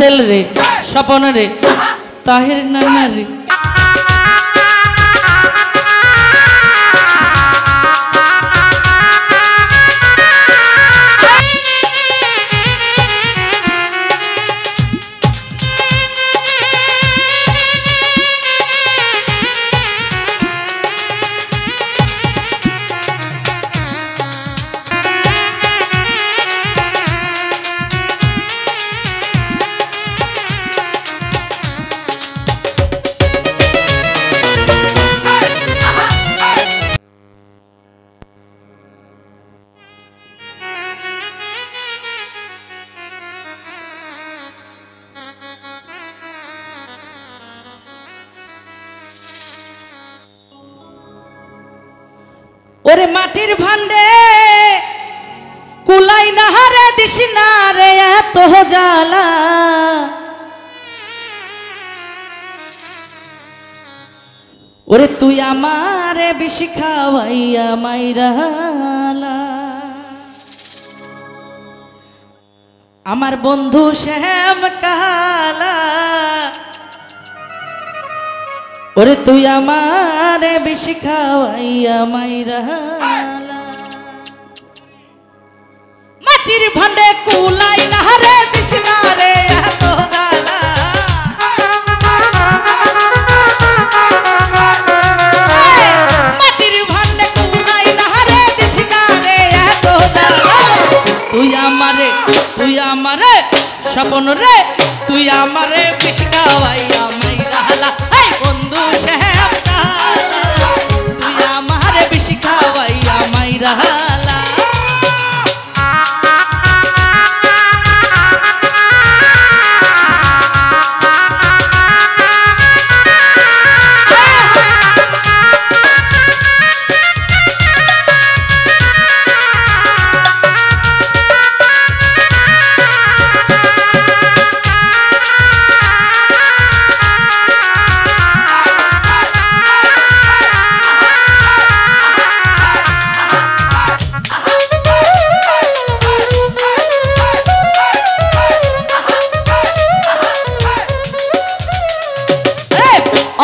রাসেল রে স্বপন রে তাহের নানা রে ওরে মাটির ভান্ডে কুলাই না হারে দিস না রে এত জ্বালা ওরে তুই আমারে বেশি খাওয়াইয়া মাইরালা আমার বন্ধু শ্যাম কালা ওরে তুই আমারে বেশি খাওয়াইয়া মাইরালা মাটির ভান্ডে কুলাই না রে দিস না রে এত জ্বালা মাটির ভান্ডে কুলাই না রে দিস না রে এত জ্বালা তুই আমারে স্বপন রে তুই আমারে বেশি খাওয়াইয়া মাইরালা বন্ধু শ্যাম কালা তুই আমারে বেশি খাওয়াইয়া মাইরালা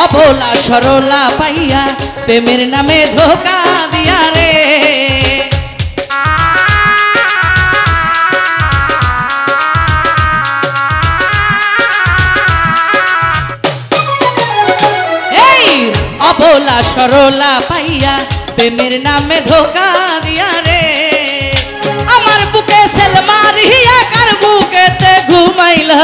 অবলা সরলা পাইয়া প্রেমের নামে ধোকা দিয়া রে এই অবলা সরলা পাইয়া প্রেমের নামে ধোকা দিয়া রে আমার বুকে সেল মারিয়া কার বুকেতে ঘুমাইলা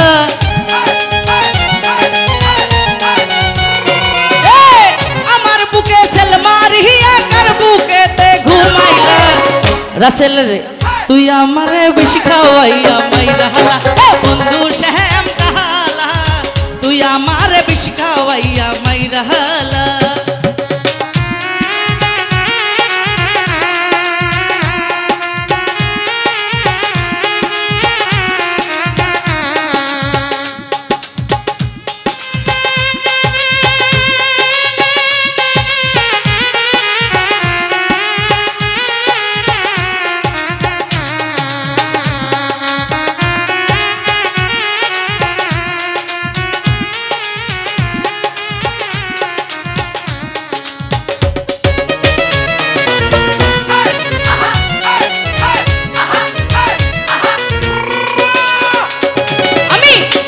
রাসেল রে তুই আমারে বেশি খাওয়াইয়া মাইরালা বন্ধু শ্যাম কালা তুই আমারে বেশি খাওয়াইয়া মাইরালা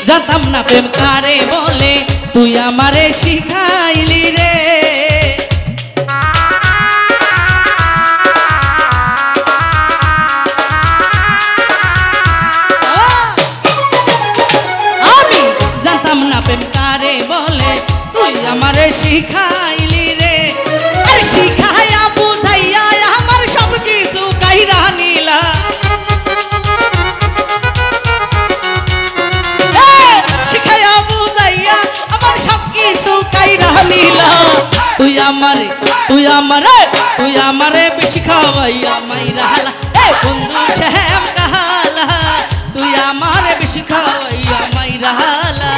জানতাম না প্রেম কারে বলে তুই আমারে শিখাইলি রে আমি জানতাম না প্রেম কারে বলে তুই আমারে শিখাইলি রে আরে শিখাইয়া বুঝাইয়া আমার সব কিছু কাইরা নিলা তুই আমারে বেশি খাওয়াইয়া মাইরালা বন্ধু শ্যাম কালা তুই আমারে বেশি খাওয়াইয়া মাইরালা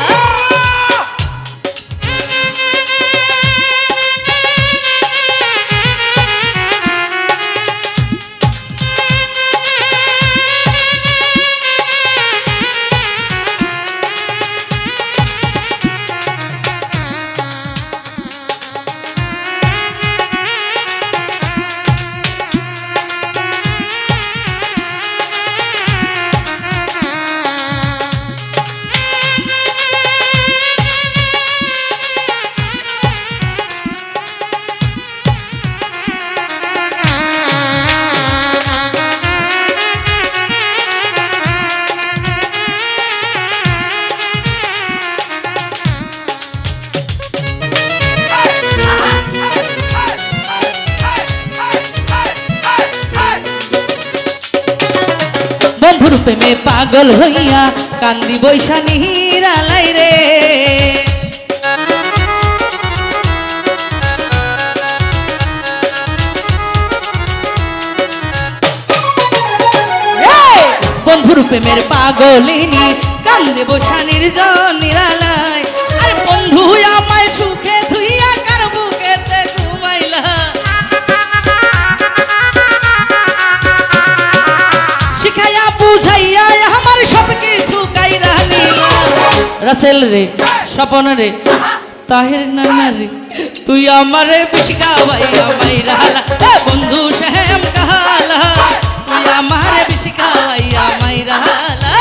প্রেমে পাগল হইয়া কান্দি বৈশা নিহিরালাই রে। বন্ধুর প্রেমের পাগলিনী কান্দে বসা নির্জন নিরালায়। আর বন্ধু আমায় সুখে ধুইয়া কার বুকেতে ঘুমাইলা। শিখাইয়া বুঝাইয়া আমার সব কিছু কাইরা নিলা। রাসেল রে স্বপন রে তাহের নানা রে তুই আমারে বিশিখাওয়াইয়া মাইরা হালা। বন্ধু শ্যাম কাহালা তুই আমারে বিশিখাওয়াইয়া মাইরা হালা।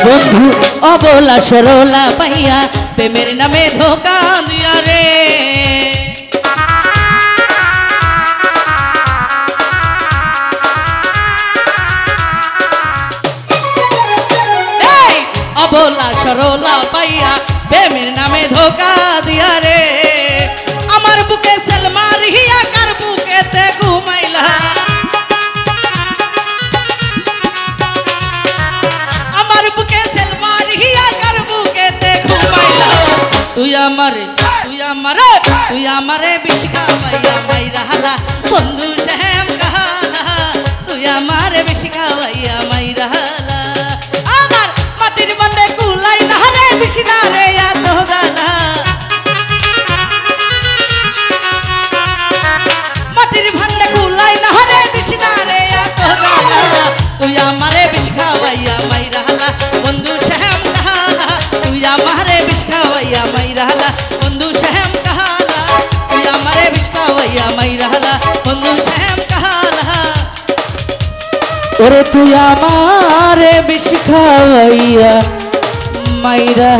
বন্ধু অবলা সরলা পাইয়া প্রেমের নামে ধোকা দিয়া রে। অবলা সরলা পাইয়া প্রেমের নামে ধোকা দিয়া রে। আমার বুকে সেল মারিয়া কার বুকেতে ঘুমাইলা। তুই আমারে বিশিখাওয়াইয়া মাইরা হালা। বন্ধু শ্যাম কাহালা তুই আমারে বিশিখাওয়াইয়া মাইরা হালা। আমার মাটির মনে কুলাই না রে দিশিনা রে এত জ্বালা। মাটির ভান্ডে কুলাই না রে দিশিনা রে এত জ্বালা। তুই আমারে বিশিখাওয়াইয়া মাইরা হালা। বন্ধু শ্যাম কাহালা তুই আমারে বিশিখাওয়াইয়া মাইরা হালা। বন্ধু শ্যাম কাহালা তুই আমারে বিশিখাওয়াইয়া মাইরা হালা। বন্ধু শ্যাম কাহালা ওরে তুই আমারে বিশিখাওয়াইয়া মাইরা।